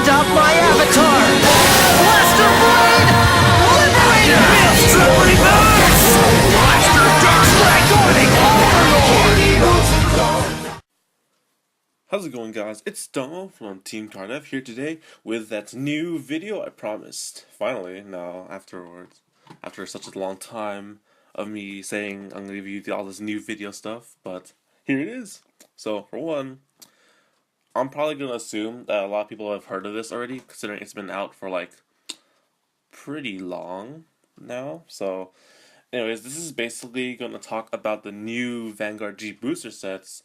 up my avatar! Blaster Blade! Liberate Blaster Dragonic Overlord! How's it going, guys? It's Domo from Team Carnev here today with that new video I promised. Finally, now after such a long time of me saying I'm gonna give you all this new video stuff, but here it is. So for one, I'm probably gonna assume that a lot of people have heard of this already, considering it's been out for like pretty long now. So anyways, this is basically gonna talk about the new Vanguard G booster sets,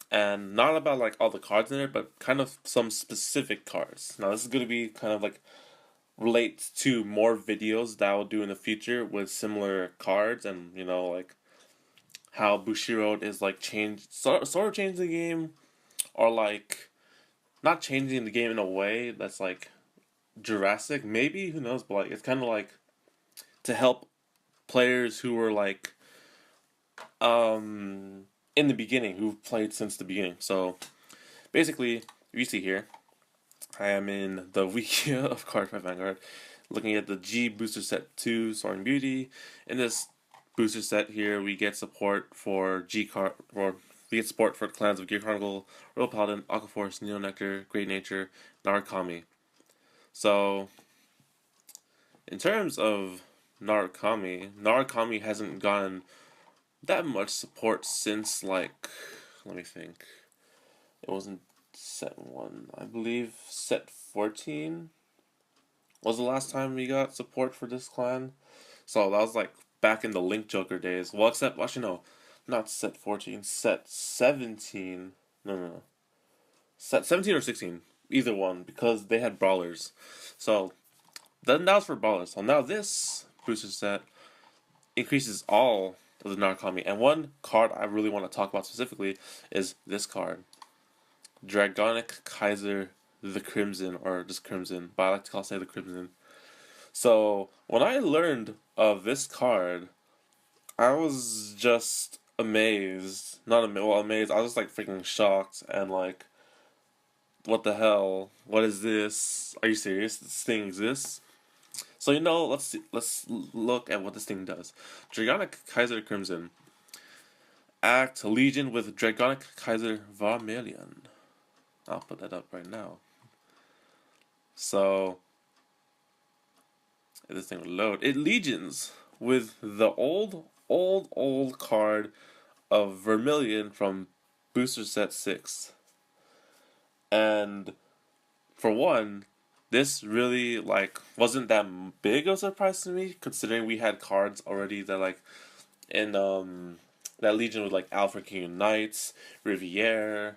and not about like all the cards in it, but kind of some specific cards. Now this is gonna be kind of like relate to more videos that I will do in the future with similar cards, and you know, like how Bushiroad is like sort of changing the game, or like not changing the game in a way that's like Jurassic, maybe, who knows, but like it's kind of like to help players who were like in the beginning, who've played since the beginning. So basically, you see here, I am in the wiki of Cards by Vanguard, looking at the G booster set 2 Soaring Beauty. In this booster set here, we get support for we get support for the clans of Gear Chronicle, Royal Paladin, Aquaforce, Neo Nectar, Great Nature, Narukami. So in terms of Narukami hasn't gotten that much support since, like, let me think, it wasn't set 1, I believe set 14 was the last time we got support for this clan. So that was like back in the Link Joker days. Well, except, actually no, not set 14, set 17, no, set 17 or 16, either one, because they had brawlers. So then that was for brawlers. So now this booster set increases all of the Narukami, and one card I really want to talk about specifically is this card, Dragonic Kaiser the Crimson, or just Crimson, but I like to say the Crimson. So when I learned of this card, I was just amazed. Amazed. I was like freaking shocked and like, what the hell? What is this? Are you serious? This thing exists? So you know, let's look at what this thing does. Dragonic Kaiser Crimson. Act Legion with Dragonic Kaiser Vermilion. I'll put that up right now. So if this thing will load, it legions with the old card of Vermilion from Booster Set 6. And for one, this really like wasn't that big of a surprise to me, considering we had cards already that like in that Legion with like Alpha King Knights, Riviere,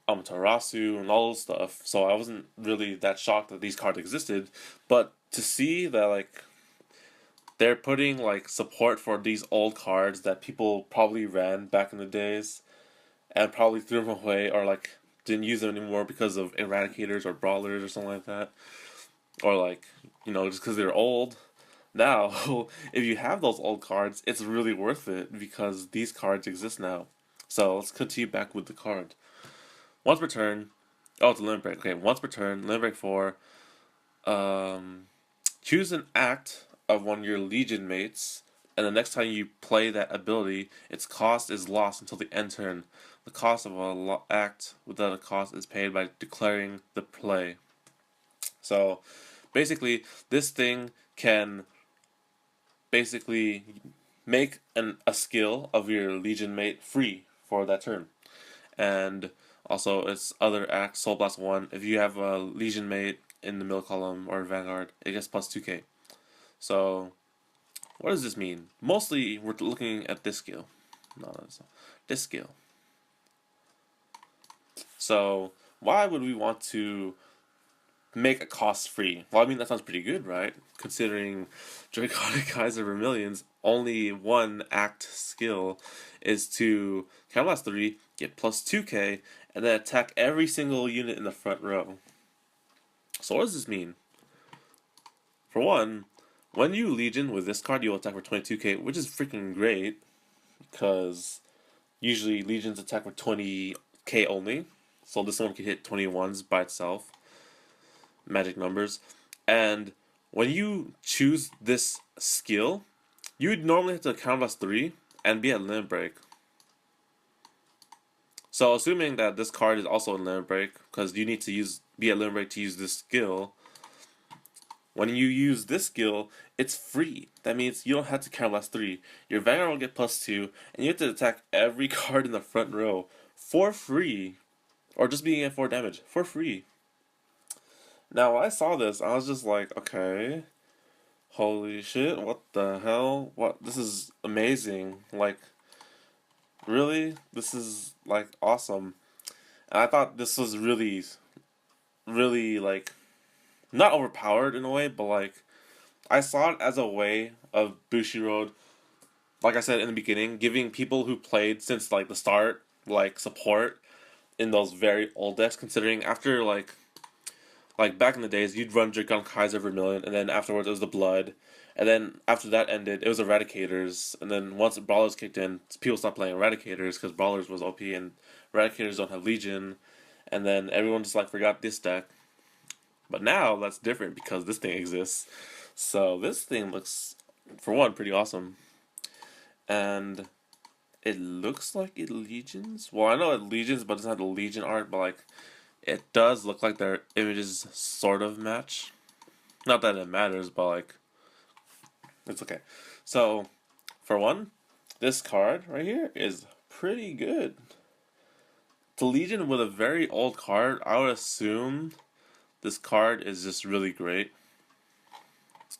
Amaterasu, and all those stuff. So I wasn't really that shocked that these cards existed, but to see that like they're putting like support for these old cards that people probably ran back in the days and probably threw them away, or like didn't use them anymore because of eradicators or brawlers or something like that, or like, you know, just because they're old. Now if you have those old cards, it's really worth it because these cards exist now. So let's continue back with the card. Once per turn, oh, it's a limit break. Okay, once per turn, limit break 4. Choose an act of one of your Legion mates, and the next time you play that ability, its cost is lost until the end turn. The cost of an act without a cost is paid by declaring the play. So basically, this thing can basically make a skill of your Legion mate free for that turn. And also, its other act, Soul Blast 1, if you have a Legion mate in the middle column or Vanguard, it gets plus 2k. So what does this mean? Mostly, we're looking at this skill. This skill. So why would we want to make a cost free? Well, I mean, that sounds pretty good, right? Considering Dragonic Kaiser Vermilion's only one act skill is to Counterblast 3, get plus 2k, and then attack every single unit in the front row. So what does this mean? For one, when you Legion with this card, you'll attack for 22k, which is freaking great, because usually Legions attack for 20k only, so this one can hit 21s by itself. magic numbers. And when you choose this skill, you would normally have to counterblast 3 and be at limit break. So assuming that this card is also in limit break, because you need to be at limit break to use this skill. When you use this skill, it's free. That means you don't have to counterblast 3. Your Vanguard will get +2, and you have to attack every card in the front row for free. Or just being at 4 damage for free. Now, when I saw this, I was just like, okay, holy shit, what the hell? What? This is amazing. Like, really? This is, like, awesome. And I thought this was really, really, like, not overpowered in a way, but, like, I saw it as a way of Bushiroad, like I said in the beginning, giving people who played since, like, the start, like, support in those very old decks, considering after, like back in the days, you'd run Dragonic Kaiser Vermilion, and then afterwards it was the Blood, and then after that ended, it was Eradicators, and then once Brawlers kicked in, people stopped playing Eradicators because Brawlers was OP and Eradicators don't have Legion, and then everyone just like forgot this deck. But now that's different because this thing exists. So this thing looks, for one, pretty awesome, and it looks like it Legions. Well, I know it Legions, but it doesn't have the Legion art, but like, it does look like their images sort of match. Not that it matters, but like, it's okay. So, for one, this card right here is pretty good. The Legion with a very old card, I would assume this card is just really great.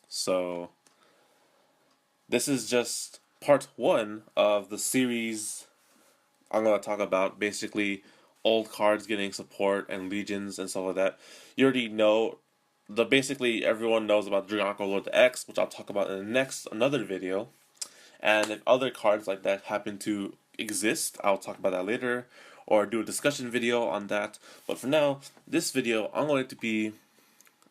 So, this is just part 1 of the series I'm going to talk about, basically old cards getting support and Legions and stuff like that. You already know, basically everyone knows about Dragonic Lord X, which I'll talk about in another video. And if other cards like that happen to exist, I'll talk about that later, or do a discussion video on that. But for now, this video, I'm going to be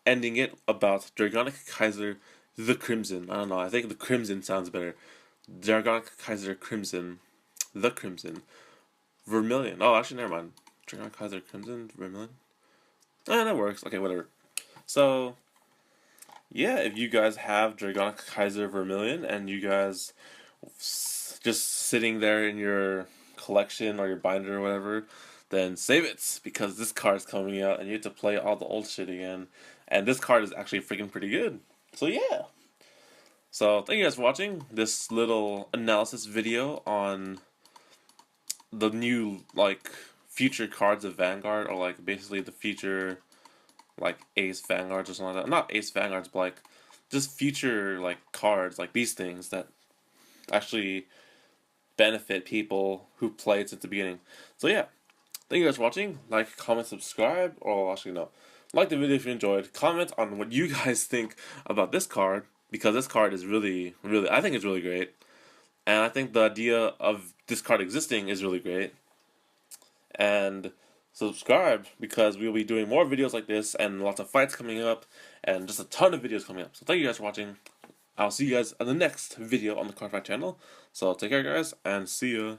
ending it about Dragonic Kaiser the Crimson. I don't know, I think the Crimson sounds better. Dragonic Kaiser Crimson. The Crimson. Vermilion. Oh, actually, never mind. Dragonic Kaiser Crimson Vermilion. That works. Okay, whatever. So, yeah, if you guys have Dragonic Kaiser Vermilion and you guys just sitting there in your collection or your binder or whatever, then save it, because this card is coming out and you have to play all the old shit again. And this card is actually freaking pretty good. So, yeah. So, thank you guys for watching this little analysis video on the new, like, future cards of Vanguard, or, like, basically the future, like, Ace Vanguards or something like that. Not Ace Vanguards, but, like, just future, like, cards, like these things that actually benefit people who played since the beginning. So, yeah. Thank you guys for watching. Like, comment, subscribe, or actually, no. Like the video if you enjoyed. Comment on what you guys think about this card, because this card is really, really, I think it's really great. And I think the idea of this card existing is really great. And subscribe, because we'll be doing more videos like this and lots of fights coming up and just a ton of videos coming up. So thank you guys for watching. I'll see you guys in the next video on the Card Fight channel. So take care, guys, and see ya.